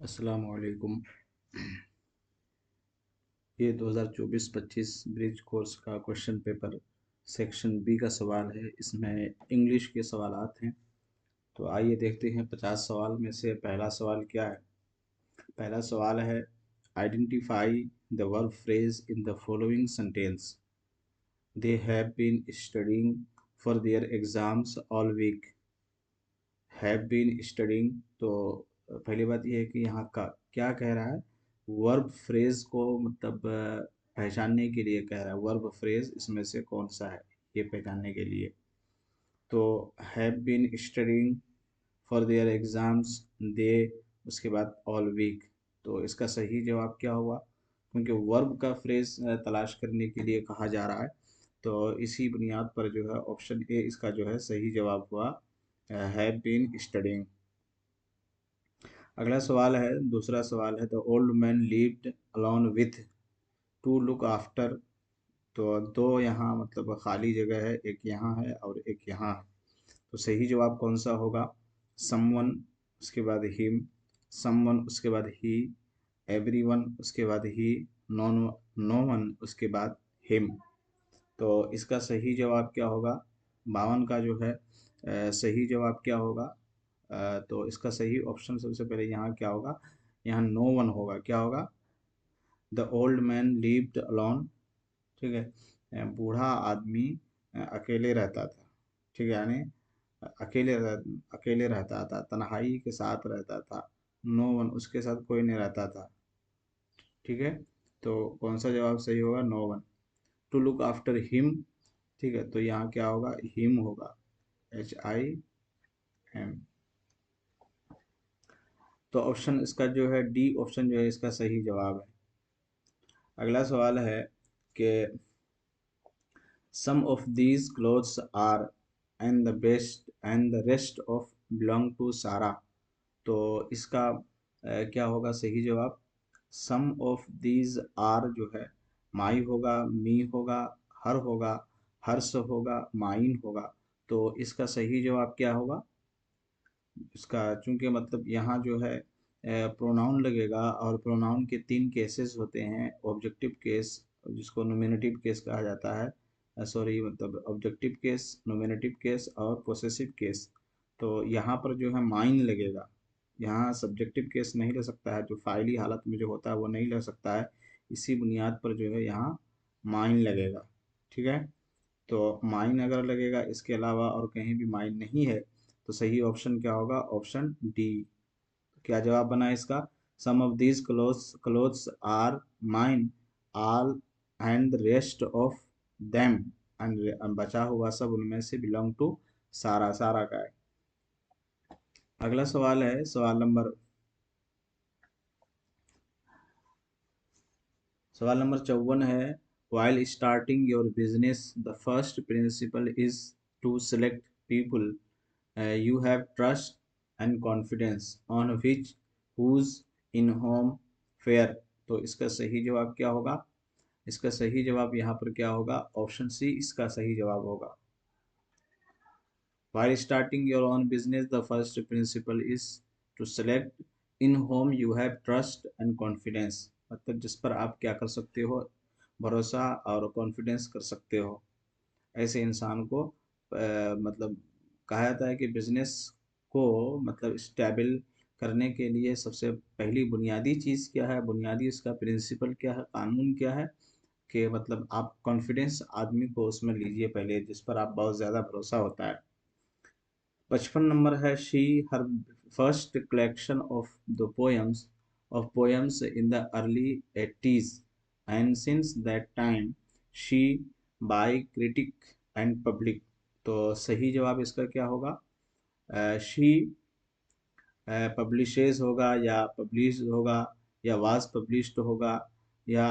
अस्सलाम वालेकुम। ये 2024-25 ब्रिज कोर्स का क्वेश्चन पेपर सेक्शन बी का सवाल है। इसमें इंग्लिश के सवालात हैं। तो आइए देखते हैं 50 सवाल में से पहला सवाल क्या है। पहला सवाल है, identify the verb phrase in the following sentence. They have been studying for their exams all week. Have been studying, तो पहली बात यह है कि यहाँ का क्या कह रहा है, वर्ब फ्रेज को मतलब पहचानने के लिए कह रहा है। वर्ब फ्रेज इसमें से कौन सा है ये पहचानने के लिए। तो have been studying for their exams, they, उसके बाद ऑल वीक। तो इसका सही जवाब क्या हुआ, क्योंकि वर्ब का फ्रेज तलाश करने के लिए कहा जा रहा है। तो इसी बुनियाद पर जो है ऑप्शन ए इसका जो है सही जवाब हुआ, हैव बीन स्टडीइंग। अगला सवाल है, दूसरा सवाल है, the old man lived alone with to look after. तो दो यहाँ मतलब खाली जगह है, एक यहाँ है और एक यहाँ है। तो सही जवाब कौन सा होगा, समवन उसके बाद हिम, समवन उसके बाद ही, एवरीवन उसके बाद ही, नॉन नो वन उसके बाद हिम। तो इसका सही जवाब क्या होगा, 52 का जो है सही जवाब क्या होगा। तो इसका सही ऑप्शन सबसे पहले यहाँ क्या होगा, यहाँ नो वन होगा। क्या होगा, the old man lived alone. ठीक है, बूढ़ा आदमी अकेले रहता था। ठीक है, यानी अकेले रहता था, तन्हाई के साथ रहता था। नो वन, उसके साथ कोई नहीं रहता था। ठीक है, तो कौन सा जवाब सही होगा, no one. To look after him, ठीक है, तो यहाँ क्या होगा, हिम होगा, HIM। तो ऑप्शन इसका जो है डी ऑप्शन जो है इसका सही जवाब है। अगला सवाल है कि some of these clothes are and the best and the rest of belong to Sara. तो इसका क्या होगा सही जवाब, सम ऑफ दीज आर जो है माई होगा, मी होगा, हर होगा, हर्ष होगा, माइन होगा। तो इसका सही जवाब क्या होगा, इसका चूंकि मतलब यहाँ जो है प्रोनाउन लगेगा, और प्रोनाउन के तीन केसेस होते हैं, ऑब्जेक्टिव केस जिसको नोमिनेटिव केस कहा जाता है, सॉरी मतलब ऑब्जेक्टिव केस, नोमिनेटिव केस और पोसेसिव केस। तो यहाँ पर जो है माइन लगेगा। यहाँ सब्जेक्टिव केस नहीं ले सकता है, जो फाइली हालत में जो होता है वो नहीं ले सकता है। इसी बुनियाद पर जो है यहाँ माइन लगेगा। ठीक है, तो माइन अगर लगेगा, इसके अलावा और कहीं भी माइन नहीं है, तो सही ऑप्शन क्या होगा, ऑप्शन डी। क्या जवाब बना इसका, some of these clothes are mine, all and rest of them, and बचा हुआ सब उनमें से बिलोंग टू सारा, सारा का है। अगला सवाल है, सवाल नंबर 54 है, while starting your business the first principle is to select people you have trust and confidence on which whose in whom fair। तो इसका सही जवाब क्या होगा, इसका सही जवाब यहाँ पर क्या होगा, ऑप्शन सी इसका सही जवाब होगा। While starting your own business, the first principle is to select in whom you have trust and confidence। मतलब जिस पर आप क्या कर सकते हो, भरोसा और कॉन्फिडेंस कर सकते हो, ऐसे इंसान को मतलब कहा जाता है कि बिजनेस को मतलब स्टेबल करने के लिए सबसे पहली बुनियादी चीज़ क्या है, बुनियादी उसका प्रिंसिपल क्या है, कानून क्या है, कि मतलब आप कॉन्फिडेंस आदमी को उसमें लीजिए पहले, जिस पर आप बहुत ज़्यादा भरोसा होता है। 55 नंबर है, she her first collection of poems in the early 80s and since that time she by critic and public. तो सही जवाब इसका क्या होगा, शी पब्लिशेज होगा, या पब्लिश होगा, या वाज पब्लिश्ड होगा, या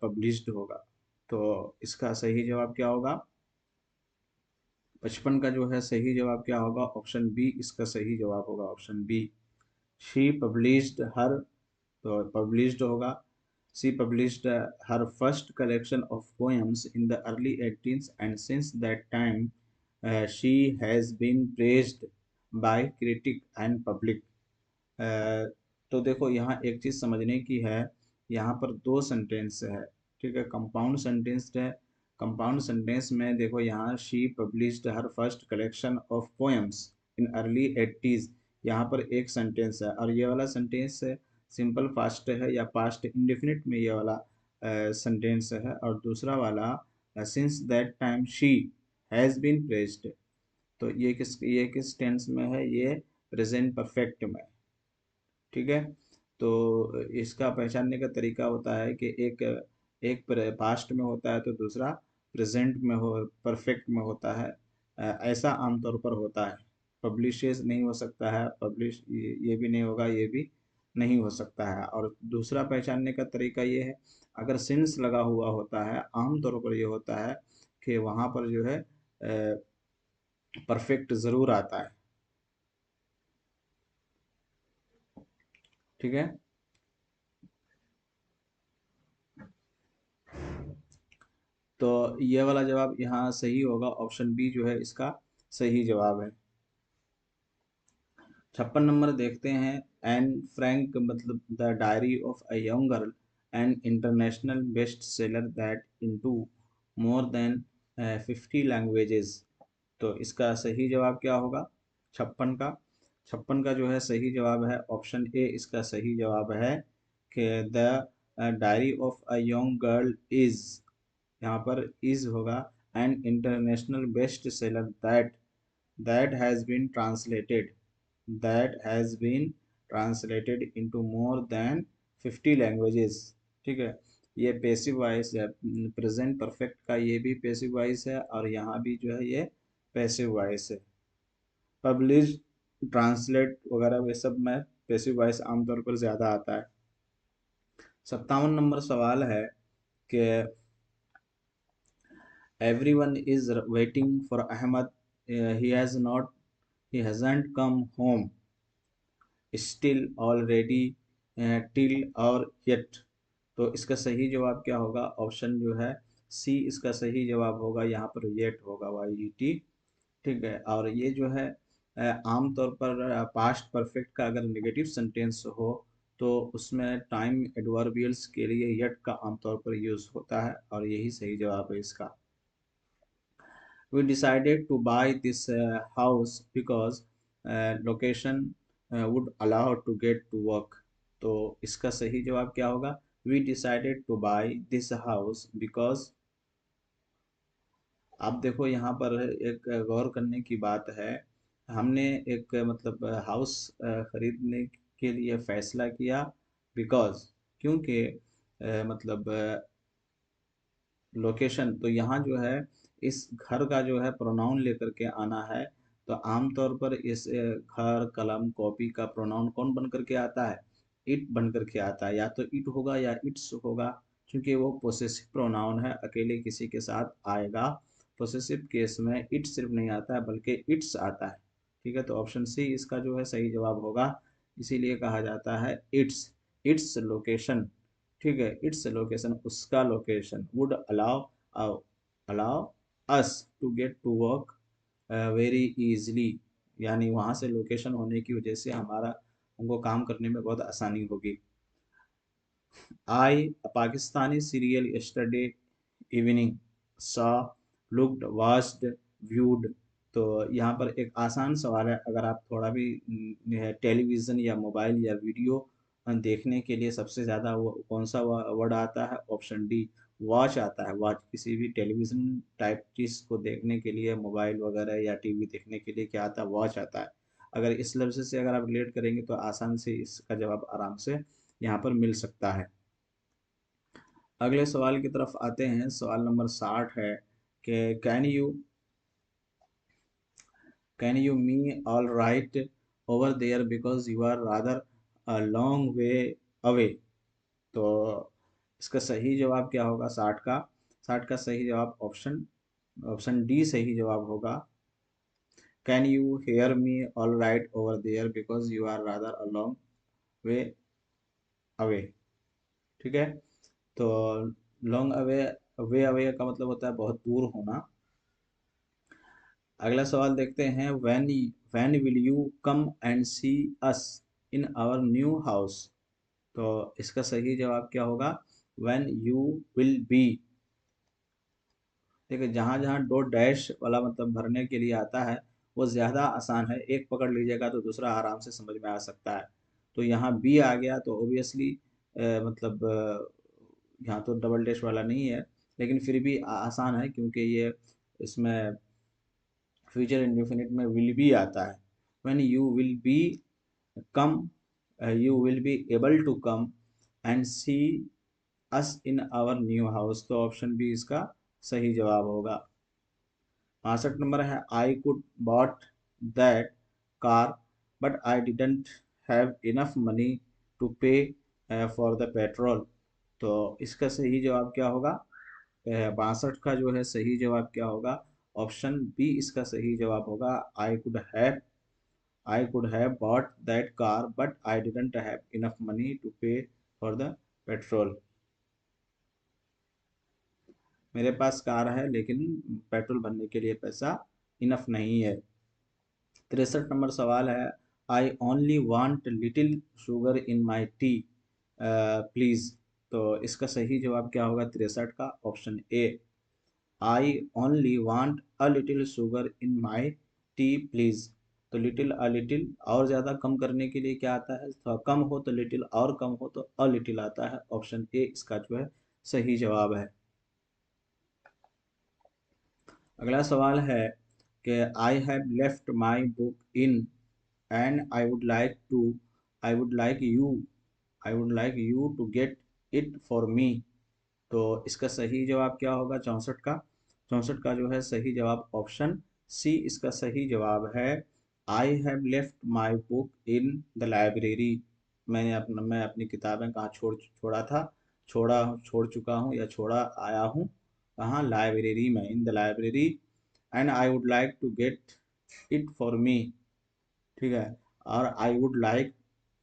पब्लिश्ड होगा। तो इसका सही जवाब क्या होगा, 55 का जो है सही जवाब क्या होगा, ऑप्शन बी इसका सही जवाब होगा, option B. She published her, तो पब्लिश्ड होगा, she published her first collection of poems in the early 80s and since that time she has been praised by critic and public. तो देखो यहाँ एक चीज समझने की है, यहाँ पर दो सेंटेंस है, ठीक है, कंपाउंड सेंटेंस है। कंपाउंड सेंटेंस में देखो यहाँ she published her first collection of poems in early 80s, यहाँ पर एक सेंटेंस है, और ये वाला सेंटेंस सिंपल पास्ट है या पास्ट इंडेफिनिट में ये वाला सेंटेंस है, और दूसरा वाला since that time she has been praised, तो ये किस टेंस में है, ये प्रेजेंट परफेक्ट में, ठीक है। तो इसका पहचानने का तरीका होता है कि एक एक पास्ट में होता है तो दूसरा प्रेजेंट में हो, परफेक्ट में होता है। ऐसा आमतौर पर होता है, पब्लिशेस नहीं हो सकता है, पब्लिश ये भी नहीं होगा, ये भी नहीं हो सकता है। और दूसरा पहचानने का तरीका ये है, अगर सिंस लगा हुआ होता है आमतौर पर ये होता है कि वहाँ पर जो है परफेक्ट ज़रूर आता है, ठीक है। तो ये वाला जवाब यहाँ सही होगा, ऑप्शन बी जो है इसका सही जवाब है। 56 नंबर देखते हैं। एन फ्रैंक मतलब the diary of a young girl, N international best seller that into more than 50 languages, तो इसका सही जवाब क्या होगा 56 का? 56 का जो है सही जवाब है ऑप्शन ए, इसका सही जवाब है कि the diary of a young girl is, यहाँ पर इज होगा, an international best seller that has been translated, that has been translated into more than 50 languages, ठीक है। ये पैसिव वॉइस है, प्रेजेंट परफेक्ट का ये भी पैसिव वॉइस है, और यहाँ भी जो है ये पैसिव वॉइस है। पब्लिश, ट्रांसलेट वगैरह वे सब में पैसिव वॉइस आमतौर पर ज़्यादा आता है। 57 नंबर सवाल है कि everyone is waiting for Ahmad, he hasn't come home still already till or yet, तो इसका सही जवाब क्या होगा? ऑप्शन जो है सी इसका सही जवाब होगा, यहाँ पर येट होगा, वाई ई टी, ठीक है। और ये जो है आमतौर पर पास्ट परफेक्ट का अगर नेगेटिव सेंटेंस हो तो उसमें टाइम एडवर्बियल्स के लिए येट का आमतौर पर यूज़ होता है, और यही सही जवाब है इसका। We decided to buy this house because location would allow to get to work, तो इसका सही जवाब क्या होगा? We decided to buy this house because, आप देखो यहाँ पर एक गौर करने की बात है, हमने एक मतलब हाउस खरीदने के लिए फैसला किया, बिकॉज, क्योंकि मतलब लोकेशन, तो यहाँ जो है इस घर का जो है प्रोनाउन लेकर के आना है, तो आमतौर पर इस घर, कलम, कॉपी का प्रोनाउन कौन बन करके आता है? इट बन करके आता है, या तो इट होगा या इट्स होगा, क्योंकि वो पोसेसिव प्रोनाउन है, अकेले किसी के साथ आएगा। पोसेसिव केस में इट सिर्फ नहीं आता है बल्कि इट्स आता है, ठीक है। तो ऑप्शन सी इसका जो है सही जवाब होगा, इसीलिए कहा जाता है इट्स, इट्स लोकेशन, ठीक है, इट्स लोकेशन, उसका location, would allow allow us to get to work very easily, यानी वहाँ से लोकेशन होने की वजह से हमारा उनको काम करने में बहुत आसानी होगी। I Pakistani serial yesterday evening, saw, looked, watched, viewed, तो यहाँ पर एक आसान सवाल है, अगर आप थोड़ा भी टेलीविज़न या मोबाइल या वीडियो देखने के लिए सबसे ज़्यादा वो कौन सा वर्ड आता है? ऑप्शन डी, वॉच आता है। वॉच, किसी भी टेलीविज़न टाइप चीज़ को देखने के लिए, मोबाइल वगैरह या टीवी देखने के लिए क्या आता है? वॉच आता है। अगर इस लफ्ज़ से अगर आप रिलेट करेंगे तो आसान से इसका जवाब आराम से यहाँ पर मिल सकता है। अगले सवाल की तरफ आते हैं। सवाल नंबर 60 है कि can you me all right over there because you are rather a long way away, तो इसका सही जवाब क्या होगा 60 का? 60 का सही जवाब ऑप्शन ऑप्शन डी सही जवाब होगा। Can you hear me all right over there because you are rather a long way away, ठीक है। तो लॉन्ग अवे, वे अवे का मतलब होता है बहुत दूर होना। अगला सवाल देखते हैं। When when will you come and see us, in our new house. तो इसका सही जवाब क्या होगा? When you will be. देखिए जहाँ जहाँ डॉट डैश वाला मतलब भरने के लिए आता है वो ज़्यादा आसान है, एक पकड़ लीजिएगा तो दूसरा आराम से समझ में आ सकता है। तो यहाँ बी आ गया तो ओबियसली मतलब यहाँ तो डबल डैश वाला नहीं है, लेकिन फिर भी आसान है क्योंकि ये इसमें फ्यूचर इंडेफिनिट में विल बी आता है। When you will be come, you will be able to come and see us in our new house. तो ऑप्शन बी इसका सही जवाब होगा। 62 नंबर है, I could bought that car but I didn't have enough money to pay for the petrol. तो इसका सही जवाब क्या होगा? 62 का जो है सही जवाब क्या होगा? ऑप्शन बी इसका सही जवाब होगा। I could have bought that car but I didn't have enough money to pay for the petrol. मेरे पास कार है लेकिन पेट्रोल भरने के लिए पैसा इनफ नहीं है। 63 नंबर सवाल है, I only want little sugar in my T please. तो इसका सही जवाब क्या होगा 63 का? Option A, I only want a little sugar in my T please. तो लिटिल अ लिटिल और ज़्यादा कम करने के लिए क्या आता है? थोड़ा कम हो तो लिटिल, और कम हो तो अ लिटिल आता है। ऑप्शन ए इसका जो है सही जवाब है। अगला सवाल है कि I have left my book in and I would like you I would like you to get it for me. तो इसका सही जवाब क्या होगा 64 का? 64 का जो है सही जवाब ऑप्शन सी इसका सही जवाब है। आई have left my book in the library. मैं अपनी किताबें कहाँ छोड़ा था, छोड़ चुका हूँ या छोड़ा आया हूँ, कहाँ? लाइब्रेरी में, in the library. And I would like to get it for me. ठीक है, और आई वुड लाइक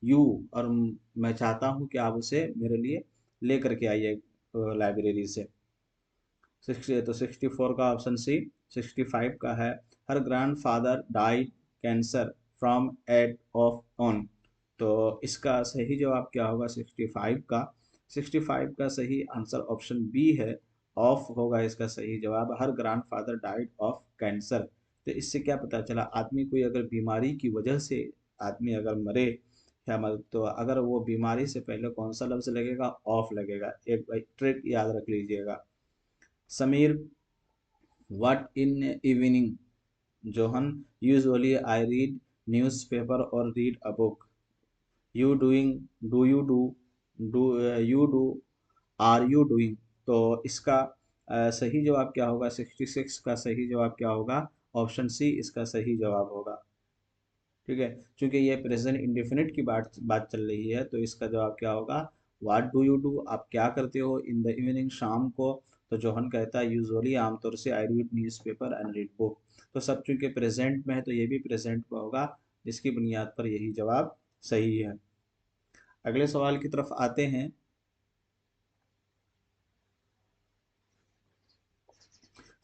यू, और मैं चाहता हूँ कि आप उसे मेरे लिए ले करके आइए लाइब्रेरी से। 60 तो 64 का ऑप्शन सी। 65 का है, her grandfather died cancer from at of on. तो इसका सही जवाब क्या होगा 65 का? 65 का सही आंसर ऑप्शन बी है, ऑफ होगा इसका सही जवाब। Her grandfather died of cancer. तो इससे क्या पता चला? आदमी कोई अगर बीमारी की वजह से आदमी अगर मरे या मर, तो अगर वो बीमारी से पहले कौन सा लफ्ज लगेगा? ऑफ लगेगा। एक भाई ट्रिक याद रख लीजिएगा। Sameer, what in evening, Johan, usually I read newspaper or read a book. You doing, you do, are you doing? तो इसका सही जवाब क्या होगा? 66 का सही जवाब क्या होगा? ऑप्शन सी इसका सही जवाब होगा। ठीक है, क्योंकि ये प्रेजेंट इंडेफिनिट की बात चल रही है तो इसका जवाब क्या होगा? व्हाट डू यू डू, आप क्या करते हो? इन द इवनिंग, शाम को। तो जोहन कहता है यूजुअली, आमतौर से, I read newspaper and read book. तो सब चूंकि प्रेजेंट में है तो ये भी प्रेजेंट में होगा, जिसकी बुनियाद पर यही जवाब सही है। अगले सवाल की तरफ आते हैं।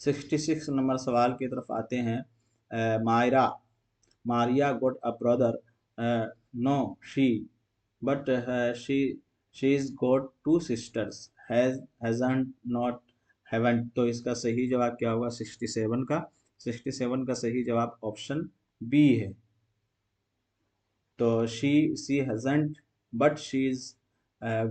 66 नंबर सवाल की तरफ आते हैं। Myra, Maria got a brother. No, but she's got two sisters. Hasn't, not, haven't। तो इसका सही जवाब क्या होगा 67 का? 67 का सही जवाब ऑप्शन बी है। तो she hasn't but she's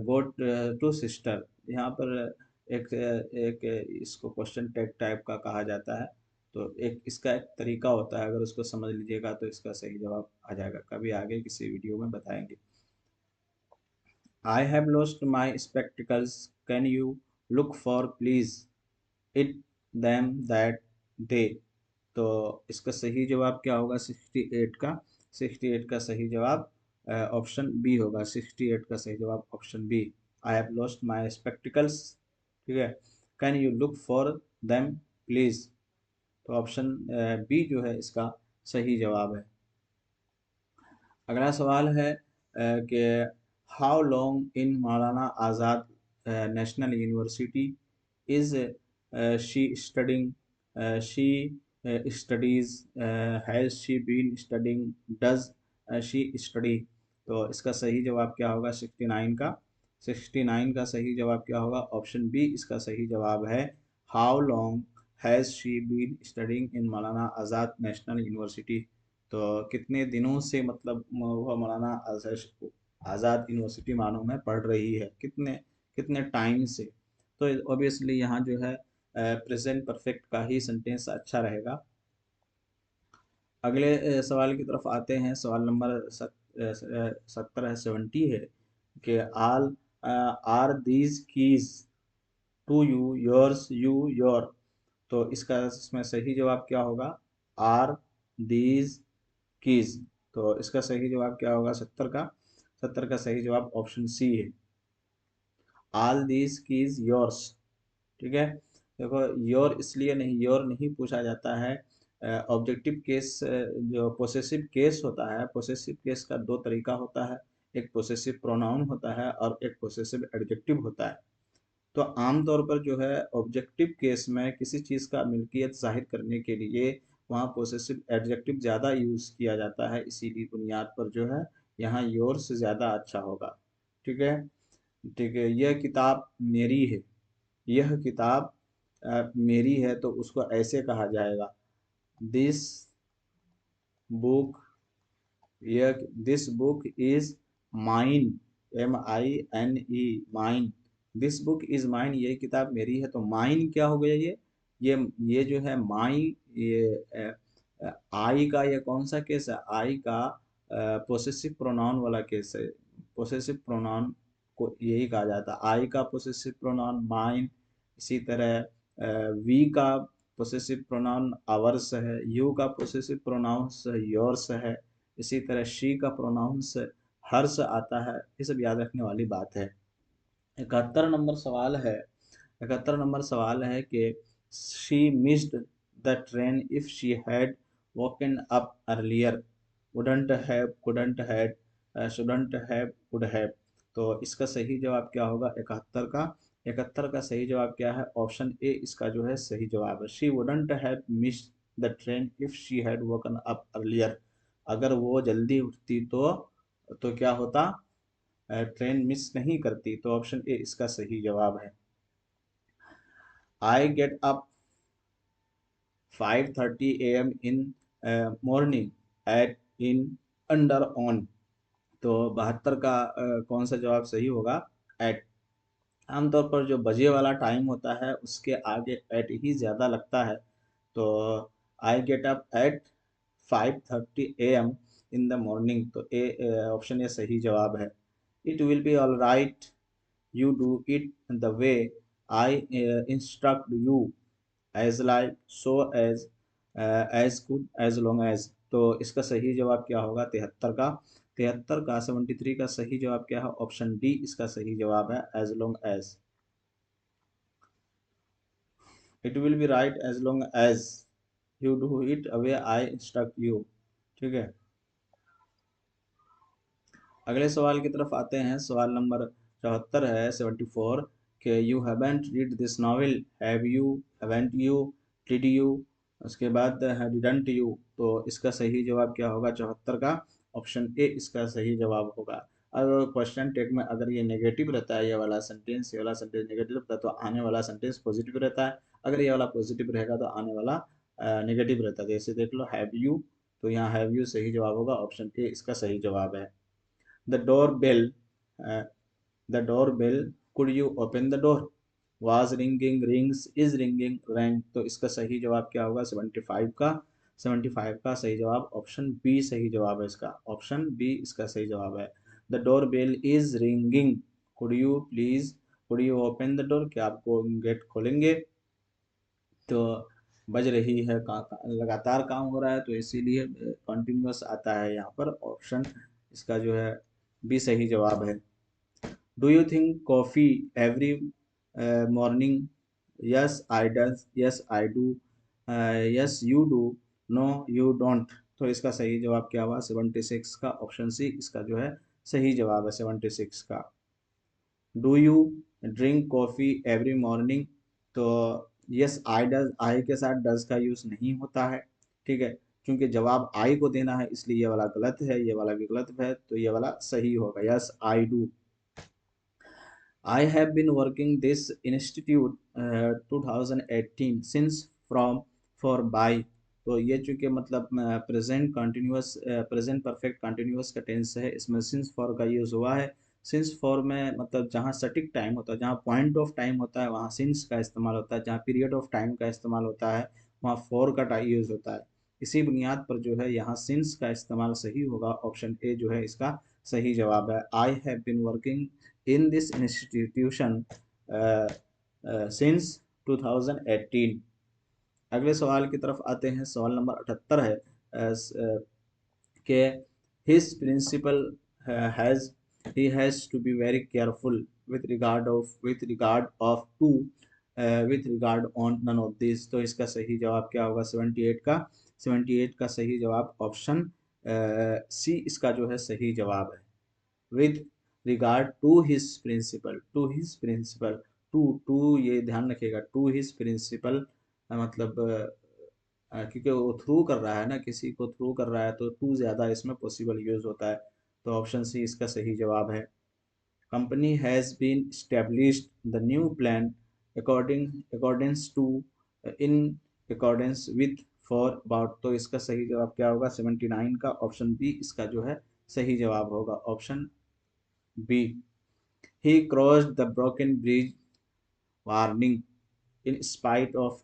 got two sister। यहाँ पर एक इसको क्वेश्चन टैग टाइप का कहा जाता है। तो एक इसका एक तरीका होता है, अगर उसको समझ लीजिएगा तो इसका सही जवाब आ जाएगा। कभी आगे किसी वीडियो में बताएंगे। आई have lost my spectacles, can you look for please it them that day. तो इसका सही जवाब क्या होगा 68 का? 68 का सही जवाब ऑप्शन बी होगा। 68 का सही जवाब option B, I have lost my spectacles. ठीक है, can you look for them please. तो ऑप्शन बी जो है इसका सही जवाब है। अगला सवाल है कि how long in Maulana Azad national university is she studying, she studies, has she been studying, does she study. तो इसका सही जवाब क्या होगा 69 का? 69 का सही जवाब क्या होगा? ऑप्शन बी इसका सही जवाब है। How long has she been studying in Maulana Azad national university? तो कितने दिनों से मतलब वह मौलाना आज़ाद यूनिवर्सिटी मानो में पढ़ रही है, कितने कितने टाइम से? तो ऑब्वियसली यहाँ जो है प्रेजेंट परफेक्ट का ही सेंटेंस अच्छा रहेगा। अगले सवाल की तरफ आते हैं। सवाल नंबर 70 है, 70 है कि all are these keys to you yours you your? तो इसमें सही जवाब क्या होगा? Are these keys. तो इसका सही जवाब क्या होगा 70 का? 70 का सही जवाब ऑप्शन सी है, ऑल दीज कीज योर्स। ठीक है, देखो योर इसलिए नहीं, योर नहीं पूछा जाता है। ऑब्जेक्टिव केस जो पोसेसिव केस होता है, पोसेसिव केस का दो तरीका होता है, एक पोसेसिव प्रोनाउन होता है और एक पोसेसिव एडजेक्टिव होता है। तो आमतौर पर जो है ऑब्जेक्टिव केस में किसी चीज़ का मिल्कियत जाहिर करने के लिए वहाँ पोसेसिव एडजेक्टिव ज़्यादा यूज़ किया जाता है, इसीलिए बुनियाद पर जो है यहाँ योर से ज़्यादा अच्छा होगा। ठीक है, ठीक है, यह किताब मेरी है, यह किताब मेरी है, तो उसको ऐसे कहा जाएगा, दिस बुक, यह this book is mine, MINE, mine. This book is mine, ये किताब मेरी है, तो माइन क्या हो गया? ये जो है माई, ये आई का ये कौन सा केस है? आई का पोसेसिव प्रोनाउन वाला केस है। पोसेसिव प्रोनाउन को यही कहा जाता है, आई का पोसेसिव प्रोनाउन माइन। इसी तरह वी का पोसेसिव प्रोनाउन आवर्स है, यू का पोसेसिव प्रोनाउंस योर्स है, इसी तरह शी का प्रोनाउंस हर्ष आता है। ये सब याद रखने वाली बात है। 71 नंबर सवाल है, 71 नंबर सवाल है कि she missed the train if she had woken up earlier, wouldn't have, couldn't had, shouldn't have, would have? तो इसका सही जवाब क्या होगा 71 का? 71 का सही जवाब क्या है? ऑप्शन ए इसका जो है सही जवाब है, she wouldn't have missed the train if she had woken up earlier. अगर वो जल्दी उठती तो क्या होता? ट्रेन मिस नहीं करती, तो ऑप्शन ए इसका सही जवाब है। I get up 5:30 AM in morning at in under on? तो 72 का कौन सा जवाब सही होगा? एट। आमतौर पर जो बजे वाला टाइम होता है उसके आगे एट ही ज़्यादा लगता है, तो आई get up at 5:30 AM in the morning, तो ए ऑप्शन ए सही जवाब है। It will be all right, you do it the way I instruct you, as like, so as good, as long as? तो इसका सही जवाब क्या होगा 73 का? 73 का 73 का सही जवाब क्या है? ऑप्शन डी इसका सही जवाब है, as long as. It will be right as long as you do it away I instruct you. ठीक है, अगले सवाल की तरफ आते हैं। सवाल नंबर 74 है, 74, कि you haven't read this novel, have you, haven't you, did you? उसके बाद डिडंट यू? तो इसका सही जवाब क्या होगा 74 का? ऑप्शन ए इसका सही जवाब होगा। अगर क्वेश्चन टेक में अगर ये नेगेटिव रहता है, ये वाला सेंटेंस नेगेटिव रहता है, तो आने वाला सेंटेंस पॉजिटिव रहता है। अगर ये वाला पॉजिटिव रहेगा तो आने वाला नेगेटिव रहता है। जैसे देख लो हैव यू, तो यहाँ हैव यू सही जवाब होगा, ऑप्शन ए इसका सही जवाब है। The doorbell, uh, the doorbell, could you open the door? Was ringing, rings, is ringing, rang? तो इसका सही जवाब क्या होगा 75 का? 75 का सही जवाब ऑप्शन बी सही जवाब है इसका, ऑप्शन बी इसका सही जवाब है। The door bell is ringing, could you please, could you open the door? क्या आपको गेट खोलेंगे? तो बज रही है, लगातार काम हो रहा है, तो इसीलिए कंटिन्यूअस आता है यहाँ पर। ऑप्शन इसका जो है बी सही जवाब है। Do you think coffee every morning? Yes I does, yes I do, yes you do, no you don't? तो इसका सही जवाब क्या हुआ 76 का? ऑप्शन सी इसका जो है सही जवाब है 76 का। Do you drink coffee every morning? तो यस आई डज, आई के साथ डज का यूज़ नहीं होता है। ठीक है, क्योंकि जवाब आई को देना है इसलिए ये वाला गलत है, ये वाला भी गलत है, तो ये वाला सही होगा। Yes, I do. I have been working this institute 2018 since from for by। तो ये चूंकि मतलब प्रेजेंट परफेक्ट कंटिन्यूअस का टेंस है, इसमें सिंस फॉर का यूज़ हुआ है। सिंस फॉर में मतलब जहाँ सटीक टाइम होता है, जहाँ पॉइंट ऑफ टाइम होता है, वहाँ सिंस का इस्तेमाल होता है। जहाँ पीरियड ऑफ टाइम का इस्तेमाल होता है, वहाँ फॉर का यूज़ होता है। इसी बुनियाद पर जो है यहाँ सिंस का इस्तेमाल सही होगा। ऑप्शन ए जो है इसका सही जवाब है। I have been working in this institution since 2018। अगले सवाल की तरफ आते हैं। सवाल नंबर 78 है कि his principal has he has to be very careful with regard of to with regard on none of these। तो इसका सही जवाब क्या होगा? 78 का सही जवाब ऑप्शन सी इसका जो है सही जवाब है। with regard to his principal to ये ध्यान रखिएगा, to his principal मतलब क्योंकि वो थ्रू कर रहा है ना, किसी को थ्रू कर रहा है, तो टू ज़्यादा इसमें पॉसिबल यूज होता है। तो ऑप्शन सी इसका सही जवाब है। Company has been established the new plan accordings to in accordance with for about. तो इसका सही जवाब क्या होगा? 79 का ऑप्शन बी इसका जो है सही जवाब होगा। Option B. He crossed the broken bridge warning in spite of।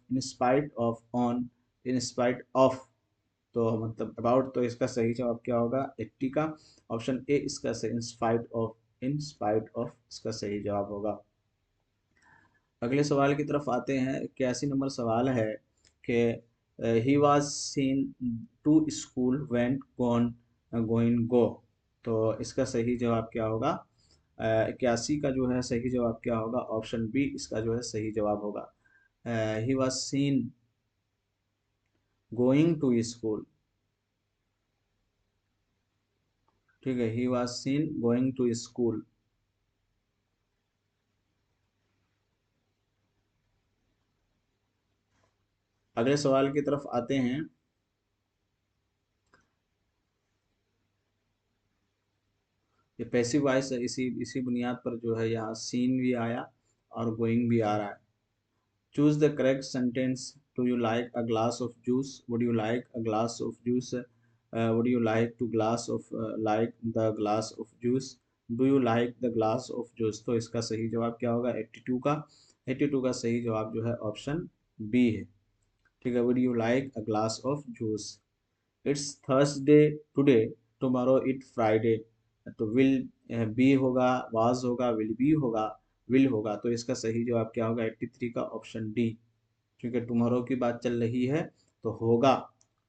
तो मतलब अबाउट, तो इसका सही जवाब क्या होगा? 80 का ऑप्शन ए इसका सही इन स्पाइट ऑफ इसका सही जवाब होगा। अगले सवाल की तरफ आते हैं। 81 नंबर सवाल है कि he was seen to school when going go. तो इसका सही जवाब क्या होगा? 81 का जो है सही जवाब क्या होगा? ऑप्शन बी इसका जो है सही जवाब होगा। He was seen going to school. ठीक है, he was seen going to school. अगले सवाल की तरफ आते हैं। ये पैसिव वॉइस है, इसी इसी बुनियाद पर जो है यहाँ सीन भी आया और गोइंग भी आ रहा है। Choose the correct sentence. Do you like a glass of juice? Would you like a glass of juice? Would you like to glass of like the glass of juice? Do you like the glass of juice? तो इसका सही जवाब क्या होगा? 82 का सही जवाब जो है ऑप्शन बी है। ठीक है, would you like a glass of juice? It's Thursday today, tomorrow it Friday. तो विल बी होगा, वाज होगा, विल बी होगा, विल होगा। तो इसका सही जवाब क्या होगा? 83 का ऑप्शन डी। क्योंकि टुमारो की बात चल रही है तो होगा,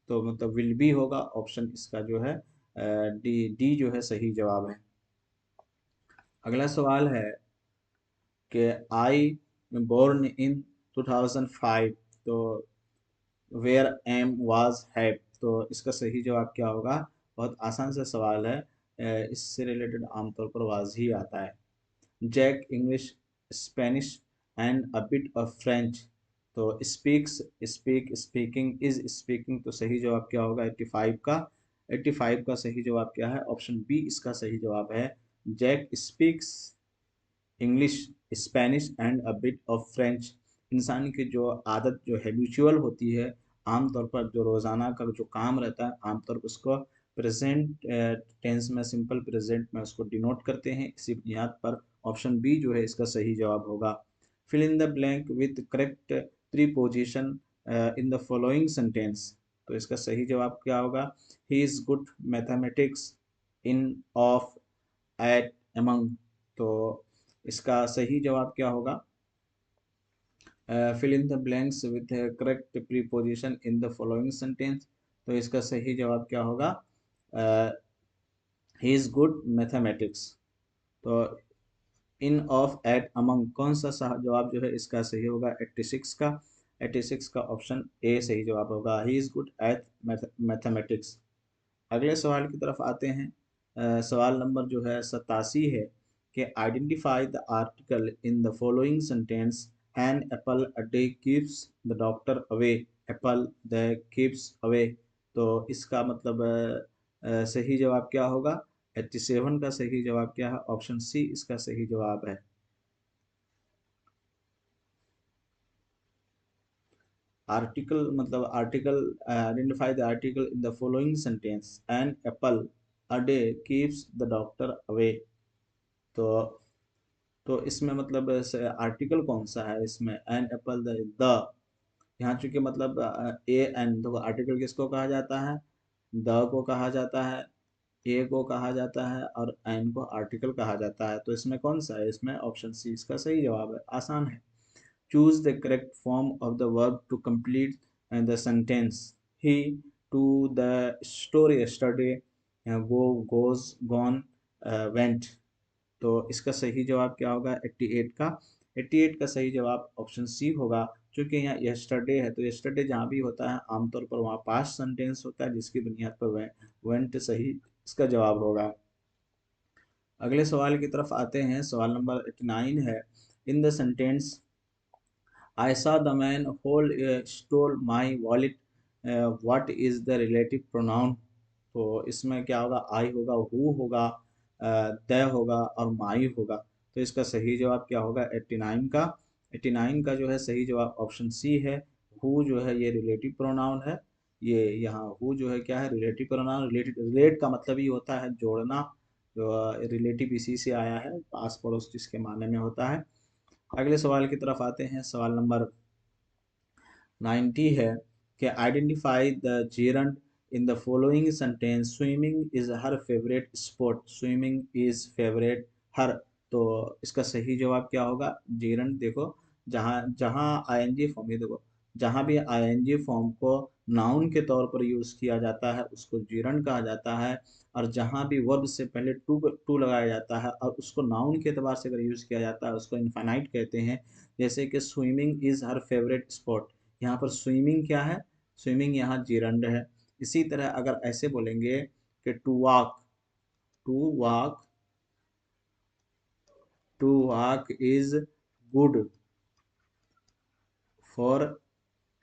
तो मतलब विल बी होगा। ऑप्शन इसका जो है डी डी जो है सही जवाब है। अगला सवाल है कि आई बोर्न इन 2005। तो वेयर एम वाज हैव। तो इसका सही जवाब क्या होगा? बहुत आसान सा सवाल है। इससे रिलेटेड आमतौर पर वाज ही आता है। Jack English, Spanish and a bit of French. तो स्पीकिंग इज स्पीकिंग। तो सही जवाब क्या होगा? 85 का सही जवाब क्या है? ऑप्शन बी इसका सही जवाब है। Jack speaks English, Spanish and a bit of French. इंसान की जो आदत जो हैबिचुअल होती है, आमतौर पर जो रोज़ाना का जो काम रहता है, आमतौर पर उसको प्रेजेंट टेंस में, सिंपल प्रेजेंट में उसको डिनोट करते हैं। इसी बुनियाद पर ऑप्शन बी जो है इसका सही जवाब होगा। Fill in the blank with correct preposition in the following sentence. तो इसका सही जवाब क्या होगा? He is good mathematics in of at among. तो इसका सही जवाब क्या होगा? Fill in the blanks with correct preposition in the following sentence. तो इसका सही जवाब क्या होगा? He is good mathematics. तो इन ऑफ एट अमंग कौन सा जवाब जो है इसका सही होगा? 86 का ऑप्शन ए सही जवाब होगा। He is good at mathematics. अगले सवाल की तरफ आते हैं। सवाल नंबर जो है 87 है कि identify the article in the following sentence. An apple a day keeps the doctor away. Apple the keeps away. तो इसका मतलब सही जवाब क्या होगा? 87 का सही जवाब क्या है? ऑप्शन सी इसका सही जवाब है। आर्टिकल मतलब article, identify the article in the following sentence, an apple a day keeps the doctor away. तो इसमें मतलब आर्टिकल कौन सा है इसमें? एन एप्पल, द यहाँ चूंकि मतलब ए एन, तो आर्टिकल किसको कहा जाता है? द को कहा जाता है, ए को कहा जाता है और एन को आर्टिकल कहा जाता है। तो इसमें कौन सा है? इसमें ऑप्शन सी इसका सही जवाब है। आसान है। Choose the correct form of the verb to complete the sentence. He to the store yesterday, go goes gone went. तो इसका सही जवाब क्या होगा 88 का? 88 का सही जवाब ऑप्शन सी होगा। क्योंकि यहाँ यस्टरडे है, तो यस्टरडे जहाँ भी होता है आमतौर पर वहाँ पास्ट सेंटेंस होता है, जिसकी बुनियाद पर वेंट सही इसका जवाब होगा। अगले सवाल की तरफ आते हैं। सवाल नंबर 89 है, in the sentence I saw the man hold stole my wallet. What is the relative pronoun? तो इसमें क्या होगा? आई होगा, हु होगा, द होगा और माई होगा। तो इसका सही जवाब क्या होगा 89 का? 89 का जो है सही जवाब ऑप्शन सी है। हु जो है ये रिलेटिव प्रोनाउन है। ये यहाँ हु जो है क्या है? Relative pronoun. रिलेट का मतलब ही होता है जोड़ना। जो रिलेटिव इसी से आया है, पास पड़ोस जिसके माने में होता है। अगले सवाल की तरफ आते हैं। सवाल नंबर 90 है कि identify the gerund in the following sentence, swimming is her favourite sport. Swimming is favourite her. तो इसका सही जवाब क्या होगा? जेरंड देखो, जहाँ जहाँ आईएनजी फॉर्म, ये देखो, जहाँ भी आईएनजी फॉर्म को नाउन के तौर पर यूज किया जाता है उसको जेरंड कहा जाता है। और जहाँ भी वर्ब से पहले टू टू लगाया जाता है और उसको नाउन के एतबार से अगर यूज किया जाता है उसको इनफाइनाइट कहते हैं। जैसे कि swimming is her favourite sport, यहाँ पर स्विमिंग क्या है? स्विमिंग यहाँ जीरंड है। इसी तरह अगर ऐसे बोलेंगे कि to walk to walk is good for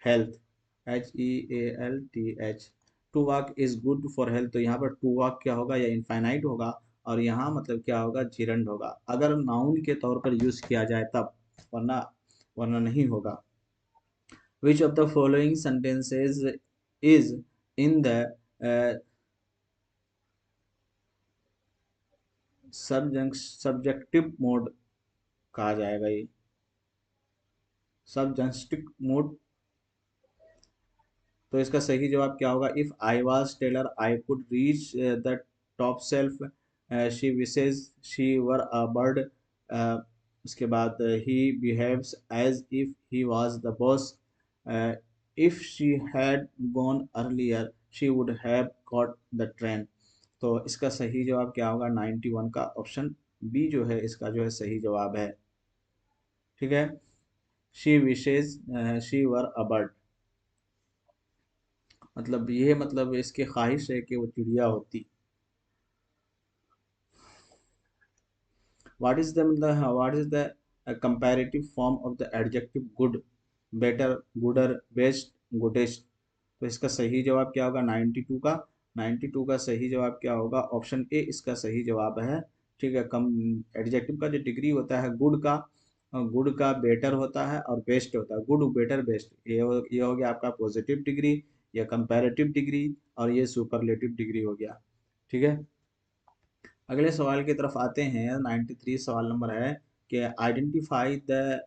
health, HEALTH। To walk is good for health, तो यहाँ पर टू वॉक क्या होगा? या इनफाइनाइट होगा। और यहाँ मतलब क्या होगा? जीरंड होगा, अगर नाउन के तौर पर यूज किया जाए तब, वरना वरना नहीं होगा। Which of the following sentences is in the subjective mode कहा जाएगा? ये सबजंक्टिव मोड। तो इसका सही जवाब क्या होगा? If I was taller I could reach the top shelf, she wishes she were a bird. उसके बाद he behaves as if he was the boss. If she had gone earlier she would have caught the train. तो इसका सही जवाब क्या होगा 91 का? Option B जो है इसका जो है सही जवाब है। ठीक है। She wishes she were a bird, मतलब ये मतलब इसकी ख्वाहिश है कि वो चिड़िया होती। What is the comparative form of the adjective good? Better, Gudur, best, गुडेस्ट। तो इसका सही जवाब क्या होगा 92 का? 92 का सही जवाब क्या होगा? ऑप्शन ए इसका सही जवाब है। ठीक है। कम एडजेक्टिव का जो डिग्री होता है गुड का बेटर होता है और बेस्ट होता है। गुड, बेटर, बेस्ट, ये हो गया आपका पॉजिटिव डिग्री, या कंपैरेटिव डिग्री, और ये सुपरलेटिव डिग्री हो गया। ठीक है। अगले सवाल की तरफ आते हैं। 93 सवाल नंबर है कि आइडेंटिफाई द